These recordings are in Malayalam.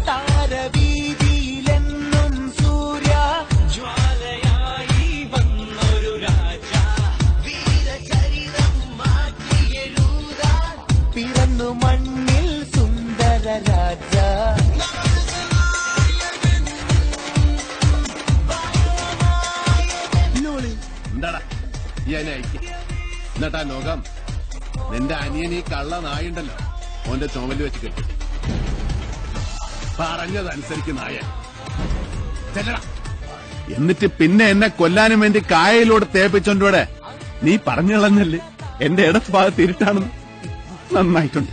താരവീതിയിലെന്നും സൂര്യ ജ്വാലയായി വന്നൊരു രാജ വീരചരിതം മാറ്റിയെഴുതാൻ പിറന്നു മണ്ണിൽ സുന്ദര രാജ എന്താടാ ഈ അനയക്ക് എന്നിട്ടാ ലോകം നിന്റെ അനിയൻ ഈ കള്ള നായുണ്ടല്ലോ ഓന്റെ ചുമല് വെച്ച് കെട്ടി പറഞ്ഞതനുസരിച്ച് നായ ചെല്ലടാ. എന്നിട്ട് പിന്നെ എന്നെ കൊല്ലാനും വേണ്ടി കായയിലൂടെ തേപ്പിച്ചോണ്ടോടെ നീ പറഞ്ഞു കളഞ്ഞല്ലേ എന്റെ ഇടത്ത് ഭാഗത്ത് ഇരുട്ടാണെന്ന്. നന്നായിട്ടുണ്ട്.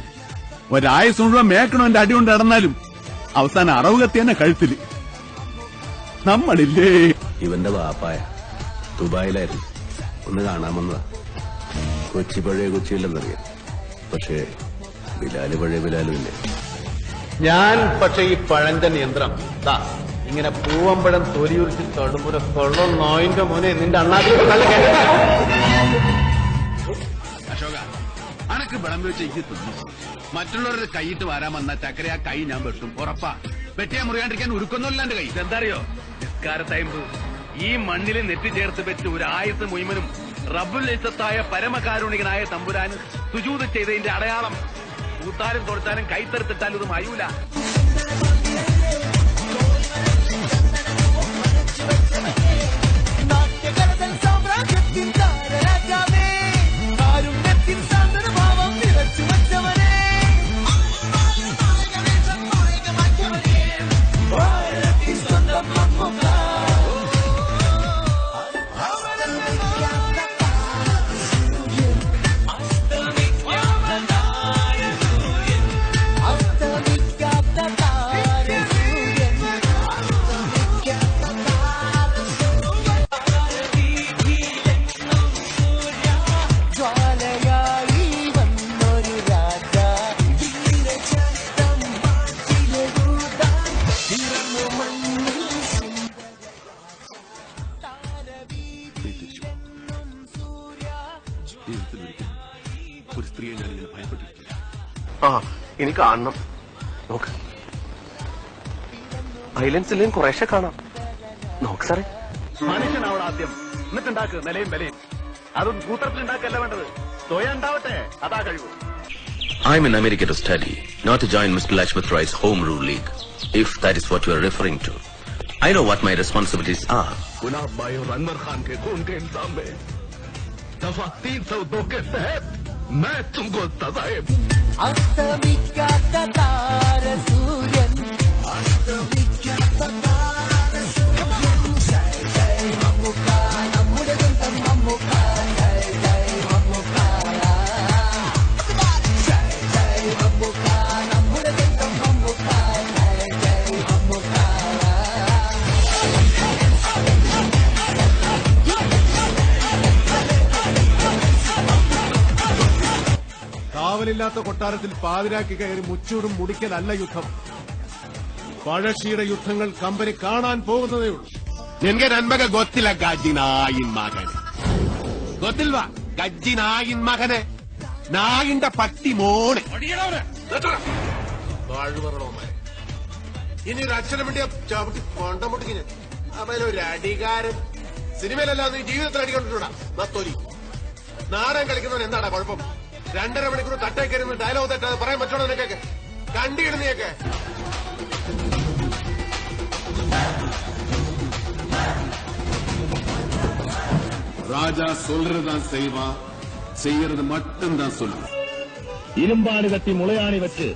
ഒരായുസ് മുഴുവൻ മേക്കണോ എന്റെ അടി കൊണ്ട് നടന്നാലും അവസാനം അറവ് കത്തി തന്നെ കഴുത്തില്. നമ്മളില്ലേ ഇവന്റെ വാപ്പായ ദുബായിലായിരുന്നു. ഒന്ന് കാണാമെന്നതാ. കൊച്ചി പഴയ കൊച്ചിയില്ലെന്നറിയാം. പക്ഷേ ബിലാല് പഴയ ബിലാലുമില്ലേ. ഞാൻ പക്ഷെ ഈ പഴഞ്ചൻ യന്ത്രം ഇങ്ങനെ പൂവമ്പഴം തൊലിയുരിച്ചിൽ തൊടുമ്പുര കൊള്ളം നോയിന്റെ മോനെ നിന്റെ അണ്ണാക്കി അശോക അനക്ക് വിളമ്പി വെച്ച് എനിക്ക് തിന്നു. മറ്റുള്ളവരുടെ കൈയിട്ട് വരാൻ വന്ന ചക്കര ആ കൈ ഞാൻ വെട്ടും ഉറപ്പാ. വെട്ടിയാ മുറിയാണ്ടിരിക്കാൻ ഉരുക്കൊന്നുമില്ല എന്റെ കൈ. എന്താറിയോ നിസ്കാരത്തയമ്പ് ഈ മണ്ണിൽ നെറ്റിച്ചേർത്ത് വെച്ച് ഒരു ആയത്ത് മുഴുവനും റബ്ബുൽ ഇസ്സത്തായ പരമകാരുണികനായ തമ്പുരാന് സുജൂദ് ചെയ്തതിന്റെ അടയാളം. കൂത്താലും തൊടുത്താലും കൈത്തെടുത്തിട്ടാലും ഇത് മയൂല. ഒരു സ്ത്രീയെ ഞാനിങ്ങനെ ഭയപ്പെട്ടിരിക്കില്ല. ഇനി കാണണം. നോക്ക് ഐലൻഡ്സിലും കുറേശ്ശെ കാണാം. നോക്ക് സാറേ. മനുഷ്യനാവണം ആദ്യം, എന്നിട്ടുണ്ടാക്ക് നിലയും വിലയും. അതും കൂട്ടത്തിലുണ്ടാക്കല്ല വേണ്ടത്, സ്വയം ഉണ്ടാവട്ടെ. അതാ കഴിവ്. I'm in America to study, not to join Mr. Lashmath Roy's Home Rule League, if that is what you are referring to. I know what my responsibilities are. गुलाब भाई और अनवर खान के खून के इल्जाम में दफा 302 के तहत मैं तुमको सजाए. അസ്തമിക്കാത്ത താരസൂര്യൻ അസ്തമിക്കാത്ത താരസൂര്യൻ ജയ് ജയ് മമ്മുക്ക നമ്മുടെ സ്വന്തം മമ്മുക്ക ജയ് ജയ് മമ്മുക്ക ജയ് ജയ് മമ്മുക്ക നമ്മുടെ സ്വന്തം മമ്മുക്ക ജയ് ജയ് മമ്മുക്ക. കാവലില്ലാത്ത കൊട്ടാരത്തിൽ പാതിരാക്കി കയറി മുച്ചൂടും മുടിക്കലല്ല യുദ്ധം. പഴശ്ശിയുടെ യുദ്ധങ്ങൾ കമ്പനി കാണാൻ പോകുന്നതേ ഉള്ളൂ. നിനക്ക് നന്മക ഗൊത്തില്ല ഗജ്ജിനായിൻ മകനെ. ഗൊത്തിൽവാ ഗജ്ജിനായിൻ മകനെ, നായിന്റെ പട്ടി മോനെ. ഇനി ഒരു അക്ഷരം വേണ്ടിയ ചവിട്ടി കൊണ്ടം പൊട്ടിക്കിന്. അവനൊരു അടികാരൻ. സിനിമയിലല്ലാതെ നീ ജീവിതത്തിൽ അടിക്കൊണ്ടിട്ടുണ്ടാ നത്തോലി. നാടൻ കളിക്കുന്നവൻ എന്താടാ കുഴപ്പം? 2.5 മണിക്കൂർ തട്ടേക്കരുന്ന് ഡയലോഗ് തെറ്റാതെ പറയാൻ പറ്റണോ നിനക്കൊക്കെ? കണ്ടിടുന്നയൊക്കെ ராஜா சொல்றதுதான் செய்வா, செய்யறது மட்டும் தான் சொல்லுவா. ഇരുമ്പാണ് കത്തി മുളയാണി വെച്ച്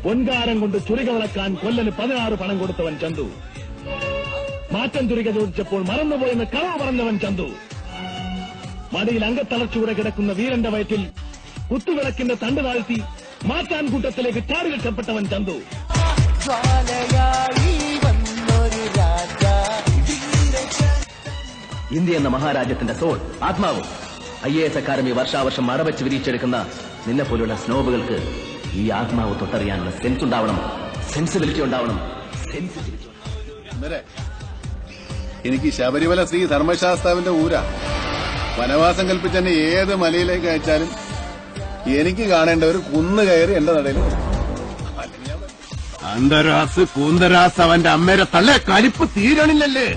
പൊൻകാരം കൊണ്ട് ചുരിക വിളക്കാൻ കൊല്ലന് 16 പണം കൊടുത്തവൻ ചന്തു. മാറ്റം ചുരിക ചോദിച്ചപ്പോൾ മറന്നുപോയെന്ന് കളവ് പറഞ്ഞവൻ ചന്തു. മടിയിൽ അംഗത്തളർച്ചൂടെ കിടക്കുന്ന വീരന്റെ വയറ്റിൽ കുത്തുവിളക്കിന്റെ തണ്ട് താഴ്ത്തി മാറ്റാൻ കൂട്ടത്തിലേക്ക് ചാടി രക്ഷപ്പെട്ടവൻ ചന്തു. ഇന്ത്യ എന്ന മഹാരാജ്യത്തിന്റെ സോൾ, ആത്മാവും IAS അക്കാദമി വർഷാവർഷം മറവച്ച് വിരിച്ചെടുക്കുന്ന നിന്നെ പോലുള്ള സ്നോബുകൾക്ക് ഈ ആത്മാവ് തൊട്ടറിയാനുള്ള സെൻസ് ഉണ്ടാവണം, സെൻസിബിലിറ്റി ഉണ്ടാവണം. എനിക്ക് ശബരിമല ശ്രീ ധർമ്മശാസ്താവിന്റെ ഊരാ. വനവാസം കൽപ്പിച്ച് തന്നെ ഏത് മലയിലേക്ക് അയച്ചാലും എനിക്ക് കാണേണ്ട ഒരു കുന്ന് കയറി എന്റെ നടയിൽ അന്തരാസ് കൂന്തരാസ് അവന്റെ അമ്മേരെ തള്ളേ കലിപ്പ് തീരണില്ലല്ലേ